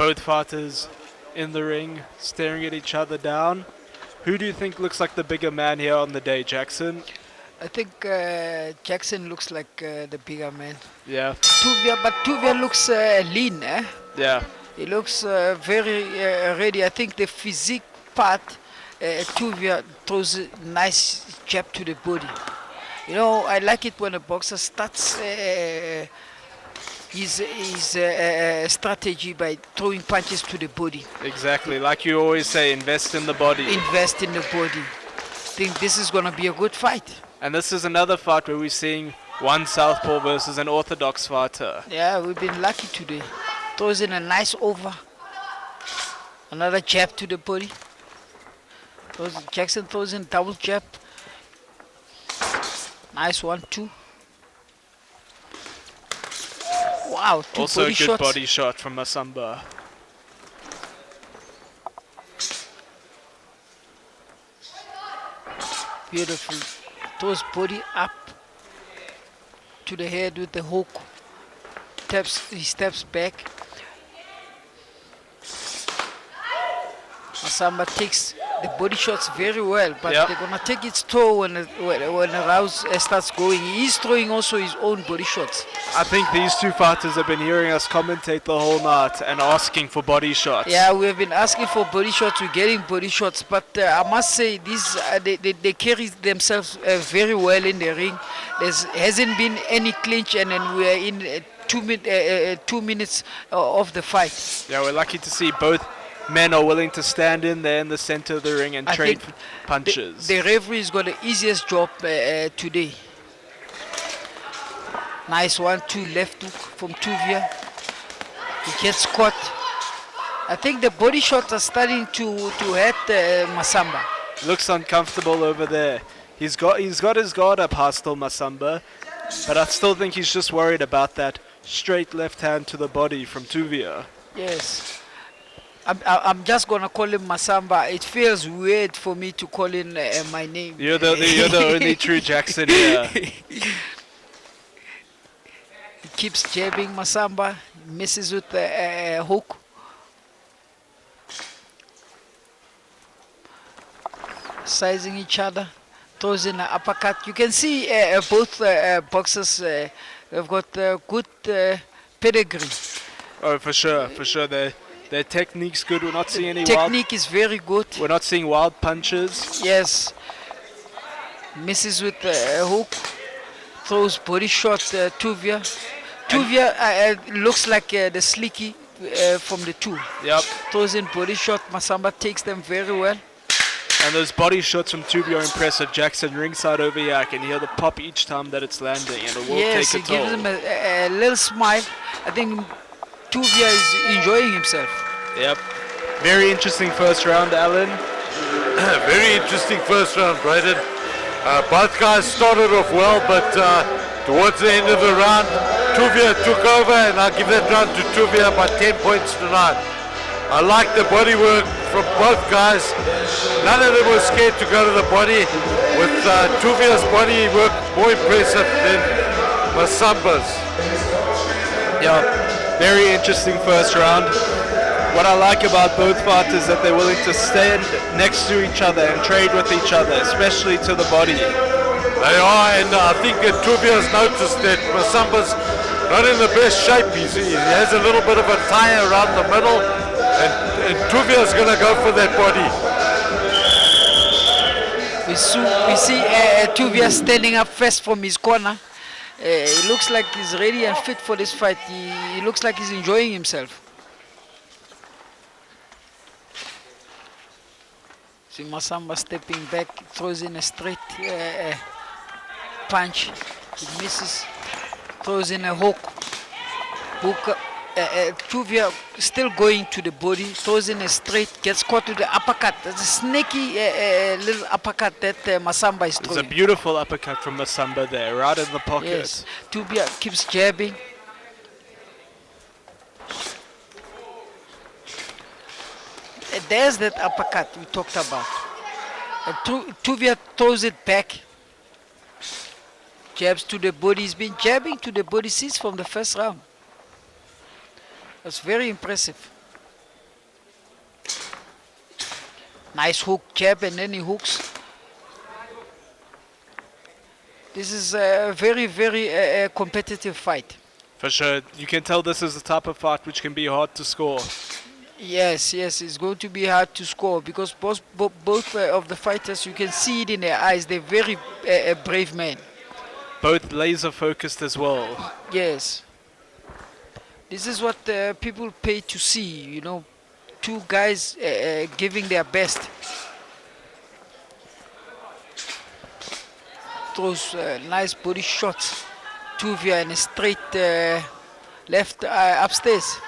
both fighters in the ring, staring at each other down. Who do you think looks like the bigger man here on the day, Jackson? I think Jackson looks like the bigger man. Yeah. But Tuvia looks lean, eh? Yeah. He looks very ready. I think the physique part, Tuvia throws a nice jab to the body. You know, I like it when a boxer starts his strategy by throwing punches to the body. Exactly. Like you always say, invest in the body. Invest in the body. I think this is going to be a good fight. And this is another fight where we're seeing one southpaw versus an orthodox fighter. Yeah, we've been lucky today. Throws in a nice over. Another jab to the body. Jackson throws in double jab. Nice 1-2. Wow, two also body a good shots. body shot from MASAMBA. Beautiful. Throws body up to the head with the hook. He steps back. MASAMBA takes the body shots very well, but they're gonna take its toll when the round starts going. He is throwing also his own body shots. I think these two fighters have been hearing us commentate the whole night and asking for body shots. Yeah, we have been asking for body shots. We're getting body shots, but I must say these they carry themselves very well in the ring. There hasn't been any clinch, and then we are in 2 minutes of the fight. Yeah, we're lucky to see both men are willing to stand in there in the center of the ring and trade punches. The referee's got the easiest job today. Nice 1-2 left hook from Tuvia. He gets caught. I think the body shots are starting to hurt MASAMBA. Looks uncomfortable over there. He's got his guard up high still, MASAMBA, but I still think he's just worried about that straight left hand to the body from Tuvia. Yes. I'm just gonna call him MASAMBA. It feels weird for me to call him my name. You're the only true Jackson here. He keeps jabbing MASAMBA, misses with the hook. Sizing each other, throws in an uppercut. You can see both boxers have got good pedigree. Oh, for sure. Their technique's good. We're not seeing any technique is very good. We're not seeing wild punches. Yes. Misses with the hook. Throws body shot Tuvia. Tuvia looks like the sleeky from the two. Yep. Throws in body shot. MASAMBA takes them very well. And those body shots from Tuvia are impressive. Jackson ringside over here. I can hear the pop each time that it's landing, and it will take a toll. Yes, it gives him a little smile. I think Tuvia is enjoying himself. Yep. Very interesting first round, Alan. Very interesting first round, Brayden. Both guys started off well, but towards the end of the round, Tuvia took over, and I'll give that round to Tuvia by 10 points to 9. I like the body work from both guys. None of them were scared to go to the body. With Tuvia's body work more impressive than MASAMBA's. Yeah. Very interesting first round. What I like about both fighters is that they're willing to stand next to each other and trade with each other, especially to the body. They are, and I think that Tuvia's noticed that MASAMBA's not in the best shape. He has a little bit of a tie around the middle, and Tuvia's going to go for that body. We see Tuvia standing up first from his corner. He looks like he's ready and fit for this fight. He looks like he's enjoying himself. See MASAMBA stepping back, throws in a straight punch. He misses, throws in a hook. Tuvia still going to the body, throws in a straight, gets caught with the uppercut. That's a snaky little uppercut that MASAMBA is throwing. It's a beautiful uppercut from MASAMBA there, right in the pocket. Yes, Tuvia keeps jabbing. There's that uppercut we talked about. Tuvia throws it back. Jabs to the body. He's been jabbing to the body since from the first round. That's very impressive. Nice hook, jab, and then he hooks. This is a very, very competitive fight. For sure, you can tell this is the type of fight which can be hard to score. Yes, it's going to be hard to score because both of the fighters, you can see it in their eyes, they're very brave men. Both laser focused as well. Yes. This is what people pay to see, you know, two guys giving their best. Throws nice body shots. Tuvia and a straight left upstairs.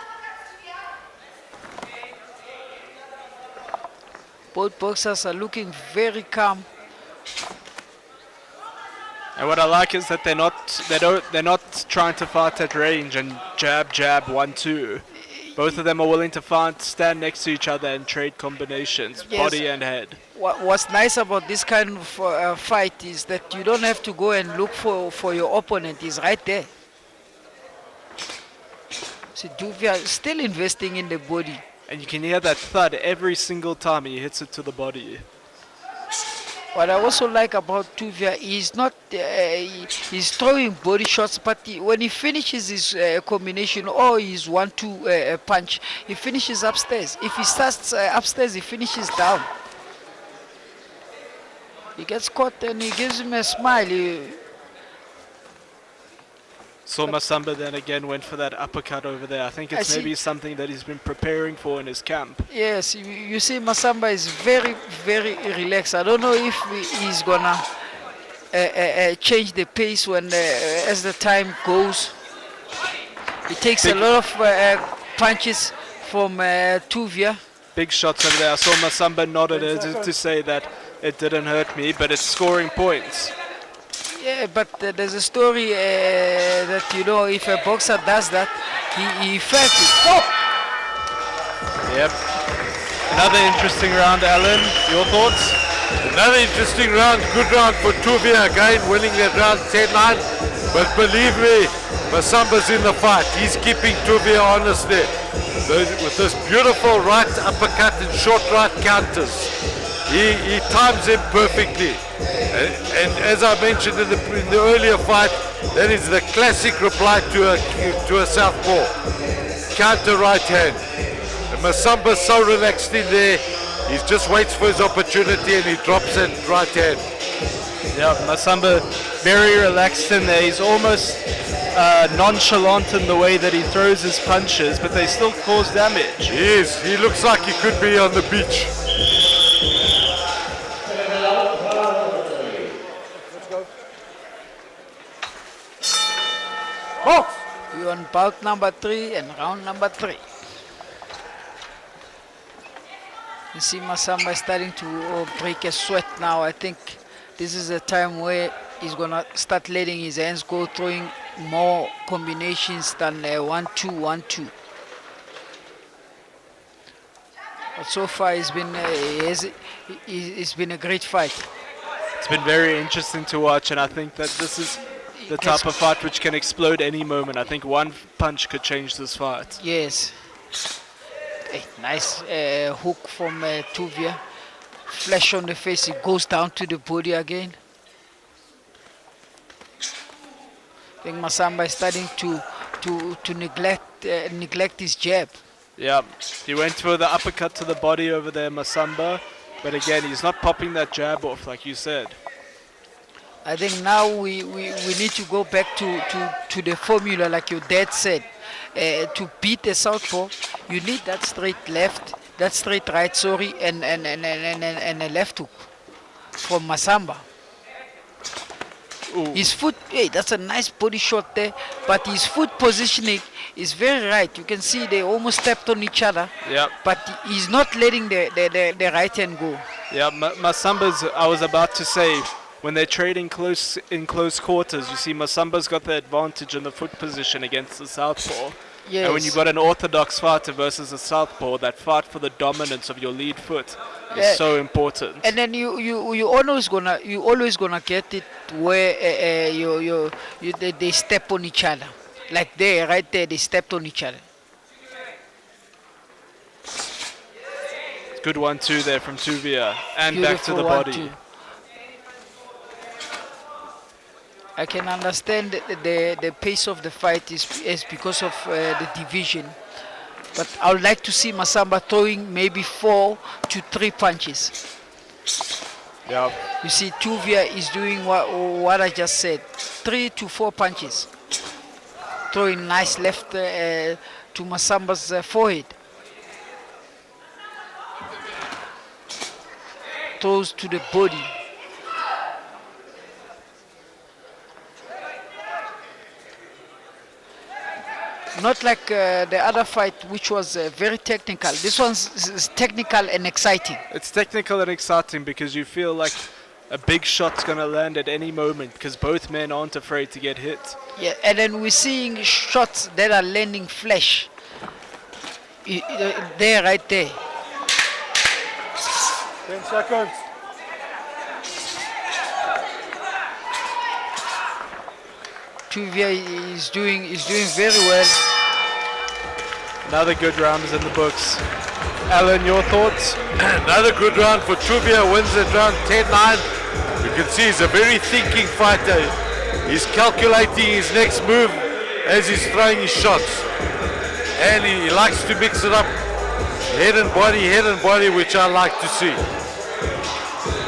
Both boxers are looking very calm. And what I like is that they're not trying to fight at range and jab, 1-2. Both of them are willing to stand next to each other and trade combinations, Yes. body and head. What's nice about this kind of fight is that you don't have to go and look for your opponent. He's right there. See, Tuvia is still investing in the body. And you can hear that thud every single time he hits it to the body. What I also like about Tuvia, he's not, he's throwing body shots, but when he finishes his combination or his 1-2 punch, he finishes upstairs. If he starts upstairs, he finishes down. He gets caught and he gives him a smile. So MASAMBA then again went for that uppercut over there. I think it's maybe something that he's been preparing for in his camp. Yes, you see MASAMBA is very, very relaxed. I don't know if he's gonna change the pace when as the time goes. He takes a lot of punches from Tuvia. Big shots over there. I saw MASAMBA nodded as if to say that it didn't hurt me, but it's scoring points. Yeah, but there's a story that, you know, if a boxer does that, he felt it. Oh! Yep. Another interesting round, Alan. Your thoughts? Another interesting round, good round for Tuvia again, winning that round 10-9. But believe me, MASAMBA's in the fight. He's keeping Tuvia honest there. With this beautiful right uppercut and short right counters. He times him perfectly. And as I mentioned in the earlier fight, that is the classic reply to a southpaw. Counter right hand. And MASAMBA's so relaxed in there, he just waits for his opportunity and he drops it right hand. Yeah, MASAMBA very relaxed in there. He's almost nonchalant in the way that he throws his punches, but they still cause damage. He is. He looks like he could be on the beach. We're on bout number 3 and round number 3. You see MASAMBA starting to break a sweat now. I think this is a time where he's gonna start letting his hands go, throwing more combinations than 1-2, 1-2. But so far it's been a great fight. It's been very interesting to watch, and I think that this is the type of fight which can explode any moment. I think one punch could change this fight. Yes. Hey, nice hook from Tuvia. Flash on the face, it goes down to the body again. I think MASAMBA is starting to neglect his jab. Yeah, he went for the uppercut to the body over there, MASAMBA. But again, he's not popping that jab off, like you said. I think now we need to go back to the formula, like your dad said. To beat the southpaw, you need that straight left, that straight right, sorry, and a left hook from MASAMBA. Ooh. His foot, hey, that's a nice body shot there, but his foot positioning is very right. You can see they almost stepped on each other, Yep. but he's not letting the right hand go. Yeah, MASAMBA's, I was about to say, when they're trading in close quarters, you see MASAMBA's got the advantage in the foot position against the southpaw. Yes. And when you've got an orthodox fighter versus a southpaw, that fight for the dominance of your lead foot is so important. And then you always gonna get it where they step on each other, like there, right there, they stepped on each other. Good 1-2 there from Tuvia. And back to the Beautiful body. 1-2. I can understand the pace of the fight is because of the division. But I would like to see Masamba throwing maybe 4 to 3 punches. Yeah. You see, Tuvia is doing what I just said. 3 to 4 punches. Throwing nice left to Masamba's forehead. Throws to the body. Not like the other fight, which was very technical. This one's is technical and exciting. It's technical and exciting because you feel like a big shot's going to land at any moment because both men aren't afraid to get hit. Yeah, and then we're seeing shots that are landing flesh. There, right there. 10 seconds. Tuvia is doing very well. Another good round is in the books. Alan, your thoughts? Another good round for Tuvia, wins that round 10-9. You can see he's a very thinking fighter. He's calculating his next move as he's throwing his shots. And he likes to mix it up, head and body, which I like to see.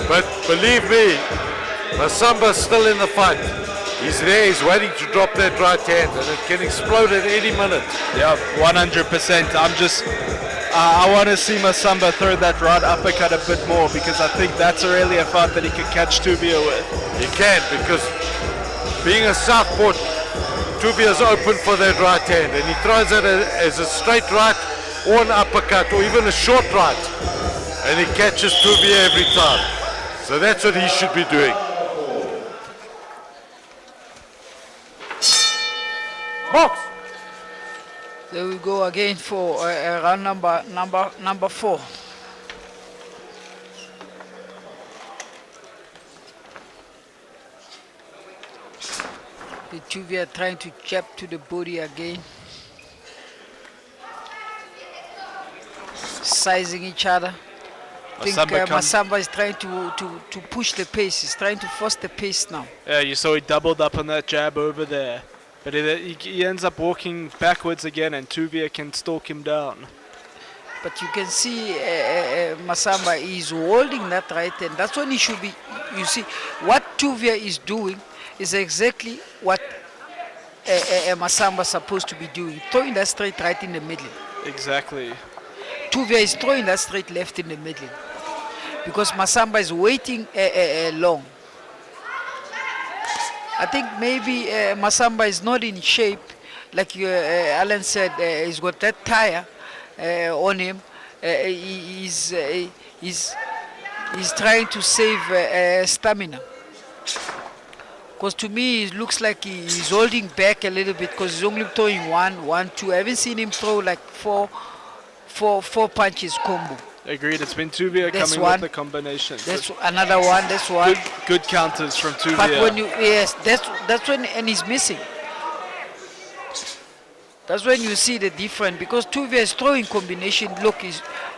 But believe me, Masamba's still in the fight. He's there, he's waiting to drop that right hand, and it can explode at any minute. Yeah, 100%. I want to see Masamba throw that right uppercut a bit more because I think that's really a fight that he could catch Tuvia with. He can, because being a southpaw, Tuvia's open for that right hand, and he throws it as a straight right or an uppercut or even a short right, and he catches Tuvia every time. So that's what he should be doing. Box. There we go again for round number 4. The Tuvia trying to jab to the body again. Sizing each other. I think Masamba is trying to push the pace. He's trying to force the pace now. Yeah, you saw he doubled up on that jab over there. But he ends up walking backwards again and Tuvia can stalk him down. But you can see Masamba is holding that right hand. That's when he should be. You see, what Tuvia is doing is exactly what Masamba is supposed to be doing. Throwing that straight right in the middle. Exactly. Tuvia is throwing that straight left in the middle. Because Masamba is waiting long. I think maybe Masamba is not in shape, like Alan said. He's got that tire on him. He's trying to save stamina. Because to me, it looks like he's holding back a little bit because he's only throwing 1, 2. I haven't seen him throw like four punches combo. Agreed. It's been Tuvia That's coming one. with the combinations. That's another one. That's one. Good counters from Tuvia. But when that's when, and he's missing. That's when you see the difference, because Tuvia is throwing combination. Look,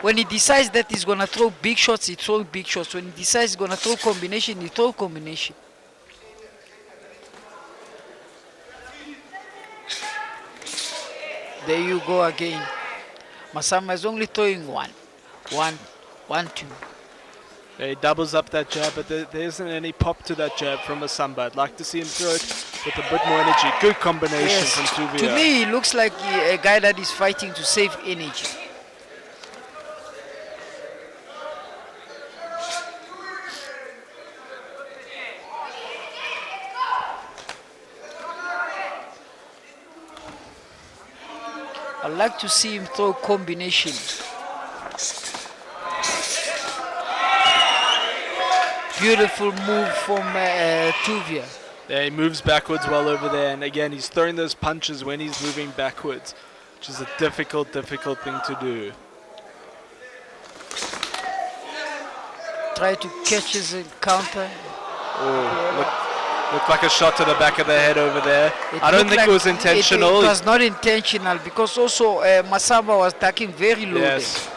when he decides that he's gonna throw big shots, he throws big shots. When he decides he's gonna throw combination, he throws combination. There you go again. Masamba is only throwing 1, 2. Yeah, he doubles up that jab, but there isn't any pop to that jab from Masamba. I'd like to see him throw it with a bit more energy. Good combination from Tuvia. To me, he looks like a guy that is fighting to save energy. I'd like to see him throw combination. Beautiful move from Tuvia. Yeah, he moves backwards well over there, and again, he's throwing those punches when he's moving backwards, which is a difficult thing to do. Try to catch his counter. Oh, looked like a shot to the back of the head over there. I don't think it was intentional. It was not intentional, because also Masamba was attacking very low. Yes.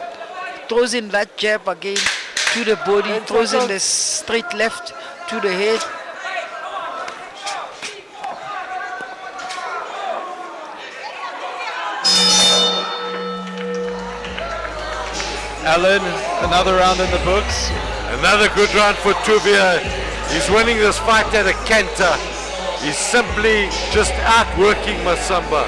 throws in that jab again to the body, throws in the straight left to the head. Alan, another round in the books. Another good round for Tuvia. He's winning this fight at a canter. He's simply just outworking MASAMBA.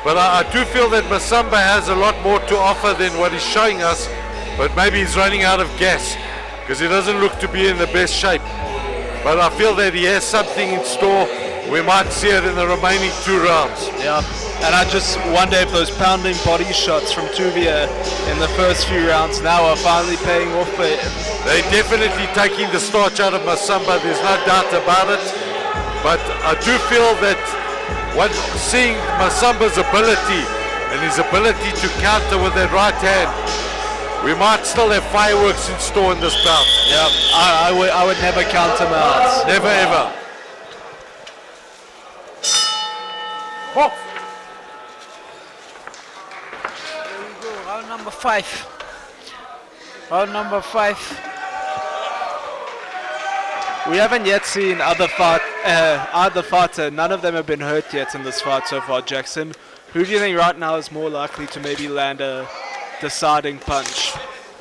But I do feel that MASAMBA has a lot more to offer than what he's showing us. But maybe he's running out of gas because he doesn't look to be in the best shape. But I feel that he has something in store. We might see it in the remaining 2 rounds. Yeah, and I just wonder if those pounding body shots from Tuvia in the first few rounds now are finally paying off for him. They're definitely taking the starch out of MASAMBA, there's no doubt about it. But I do feel that seeing MASAMBA's ability and his ability to counter with that right hand, we might still have fireworks in store in this bout. Yeah, I would never count him out. Never ever. There we go, round number 5. Round number 5. We haven't yet seen either fighter. None of them have been hurt yet in this fight so far, Jackson. Who do you think right now is more likely to maybe land a deciding punch?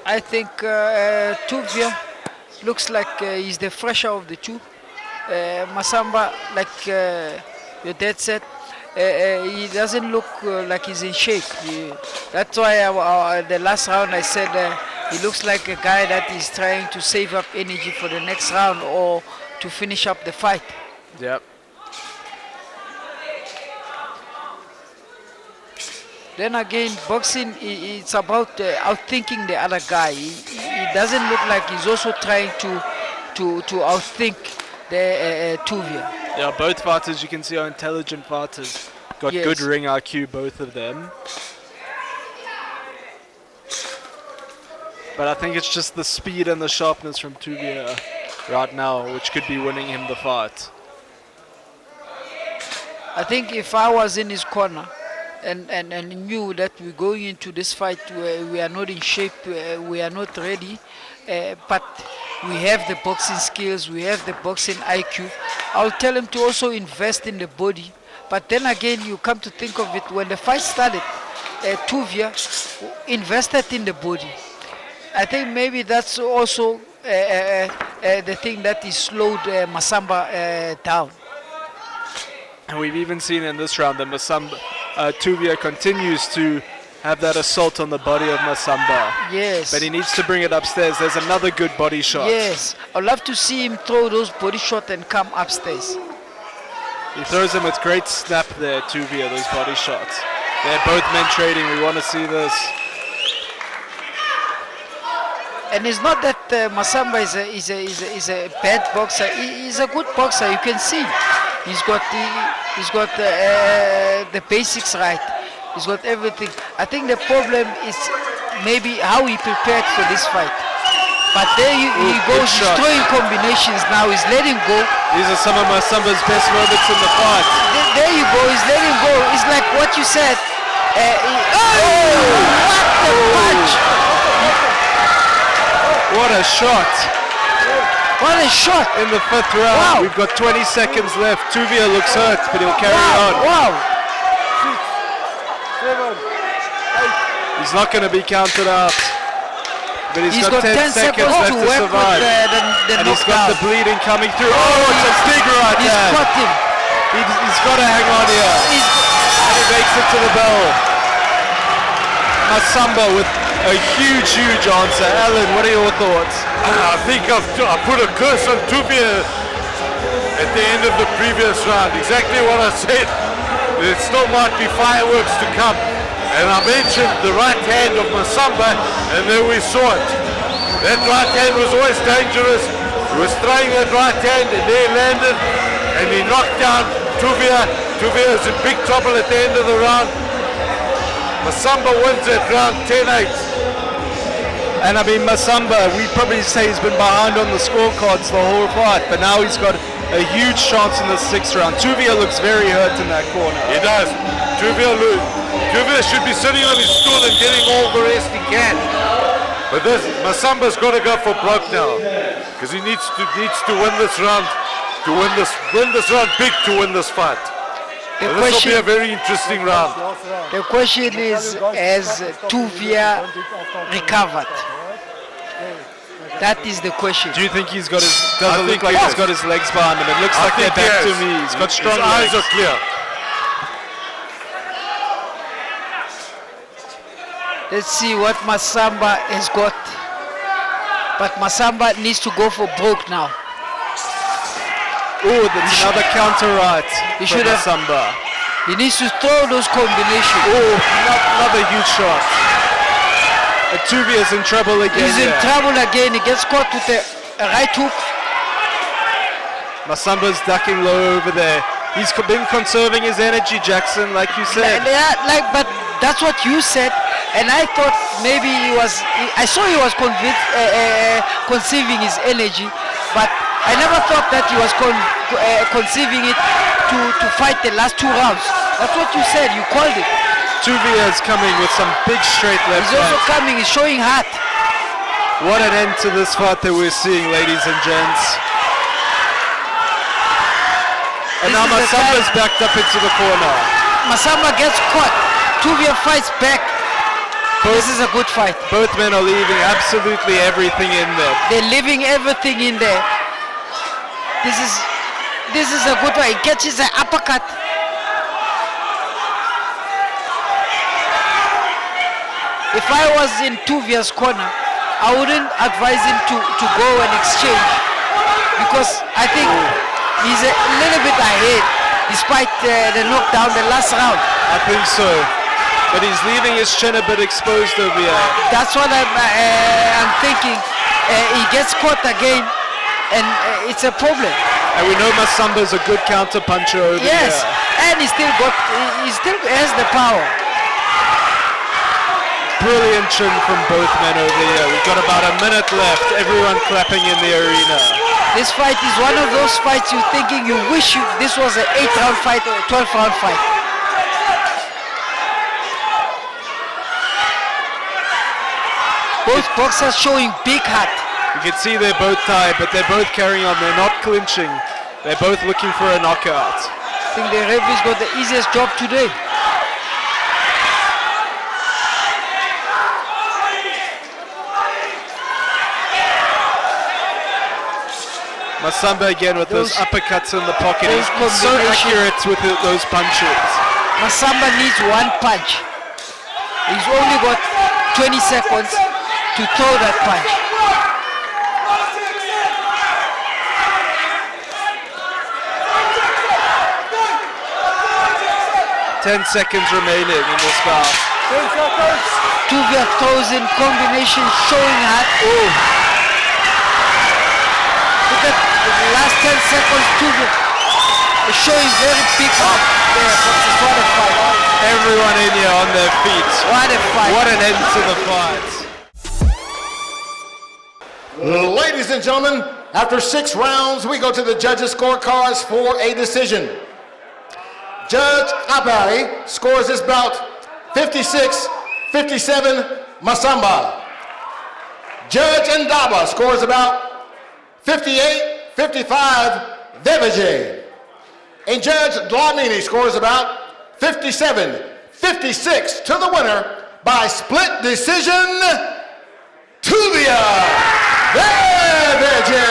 I think Tuvia looks like he's the fresher of the two. MASAMBA, like your dad said, he doesn't look like he's in shape. That's why the last round I said he looks like a guy that is trying to save up energy for the next round or to finish up the fight. Yep. Then again, boxing, it's about outthinking the other guy. He doesn't look like he's also trying to outthink the Tuvia. Yeah, both fighters you can see are intelligent fighters. Got Yes. good ring IQ, both of them. But I think it's just the speed and the sharpness from Tuvia right now, which could be winning him the fight. I think if I was in his corner and knew that we're going into this fight where we are not in shape, we are not ready, but we have the boxing skills, we have the boxing IQ, I'll tell him to also invest in the body. But then again, you come to think of it, when the fight started, Tuvia invested in the body. I think maybe that's also the thing that is slowed MASAMBA down. And we've even seen in this round that Tuvia continues to have that assault on the body of MASAMBA. Yes. But he needs to bring it upstairs. There's another good body shot. Yes. I'd love to see him throw those body shots and come upstairs. He throws them with great snap there, Tuvia, those body shots. They're both men trading. We want to see this. And it's not that MASAMBA is a bad boxer. He's a good boxer. You can see he's got the basics right. He's got everything. I think the problem is maybe how he prepared for this fight. But there he goes. He's throwing combinations now. He's letting go. These are some of MASAMBA's best moments in the fight. There you go. He's letting go. It's like what you said. What the punch! What a shot. What a shot. In the 5th round. Wow. We've got 20 seconds left. Tuvia looks hurt, but he'll carry on. Wow. He's not going to be counted out. But he's got 10 seconds left to to work survive. with the And he's got the bleeding coming through. Oh, it's a big right He's hand. caught him. He's got to hang on here. And he makes it to the bell. MASAMBA with a huge answer. Alan, what are your thoughts? I think I put a curse on Tuvia at the end of the previous round. Exactly what I said. There still might be fireworks to come. And I mentioned the right hand of MASAMBA, and then we saw it. That right hand was always dangerous. He was throwing that right hand, and there he landed, and he knocked down Tuvia. Tuvia is in big trouble at the end of the round. MASAMBA wins that round 10-8. And I mean, MASAMBA, we probably say he's been behind on the scorecards the whole fight, but now he's got a huge chance in the 6th round. Tuvia looks very hurt in that corner. He does. Tuvia should be sitting on his stool and getting all the rest he can. But this MASAMBA's got to go for broke now, because he needs to win this round, win this round big to win this fight. This will be a very interesting round. The question is, has Tuvia recovered? That is the question. Do you think he's got his? Doesn't look like he's got his legs behind him. It looks like they're back to me. He's got strong legs. His eyes are clear. Let's see what MASAMBA has got. But MASAMBA needs to go for broke now. Oh, that's another counter right He from should have. MASAMBA. He needs to throw those combinations. Oh, another huge shot. Tuvia's in trouble again. He's in trouble again. He gets caught with a right hook. MASAMBA's ducking low over there. He's been conserving his energy, Jackson, like you said. Yeah, but that's what you said. And I thought maybe I saw he was conceiving his energy, but I never thought that he was conceiving it to fight the last 2 rounds. That's what you said, you called it. Tuvia's coming with some big straight left. He's also coming, he's showing heart. What an end to this fight that we're seeing, ladies and gents. And now MASAMBA's backed up into the corner. MASAMBA gets caught. Tuvia fights back. This is a good fight. Both men are leaving absolutely everything in there. They're leaving everything in there. This is a good fight. He catches an uppercut. If I was in Tuvia's corner, I wouldn't advise him to go and exchange, because I think he's a little bit ahead despite the knockdown the last round. I think so. But he's leaving his chin a bit exposed over here. That's what I'm thinking. He gets caught again, and it's a problem. And we know MASAMBA's a good counter puncher over here. Yes, and he still has the power. Brilliant chin from both men over here. We've got about a minute left. Everyone clapping in the arena. This fight is one of those fights you're thinking you wish this was an 8-round fight or a 12-round fight. Both boxers showing big heart. You can see they're both tired, but they're both carrying on. They're not clinching. They're both looking for a knockout. I think the referee's got the easiest job today. MASAMBA again with those uppercuts in the pocket. He's so accurate with those punches. MASAMBA needs one punch. He's only got 20 seconds to throw that punch. 10 seconds remaining in this bout. Tuvia throws in combination, showing heart. Oh. Look at the last 10 seconds, Tuvia is showing very big heart there. What a fight. Everyone in here on their feet. What a fight. What an end to the fight. Ladies and gentlemen, after 6 rounds, we go to the judges' scorecards for a decision. Judge Abari scores this bout 56-57 MASAMBA. Judge Ndaba scores about 58-55 WEWEGE. And Judge Dlamini scores about 57-56 to the winner by split decision, Tuvia WEWEGE.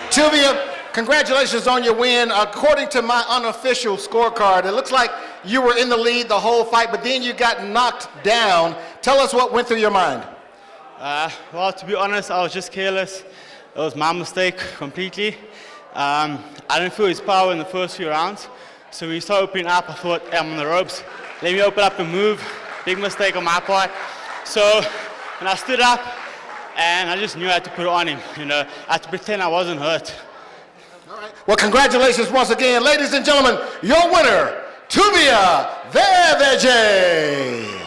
Tuvia, congratulations on your win. According to my unofficial scorecard, it looks like you were in the lead the whole fight, but then you got knocked down. Tell us what went through your mind. Well, to be honest, I was just careless. It was my mistake completely. I didn't feel his power in the first few rounds. So when he started opening up, I thought, hey, I'm on the ropes. Let me open up and move. Big mistake on my part. So when I stood up, and I just knew I had to put it on him. You know, I had to pretend I wasn't hurt. All right. Well, congratulations once again. Ladies and gentlemen, your winner, Tuvia WEWEGE.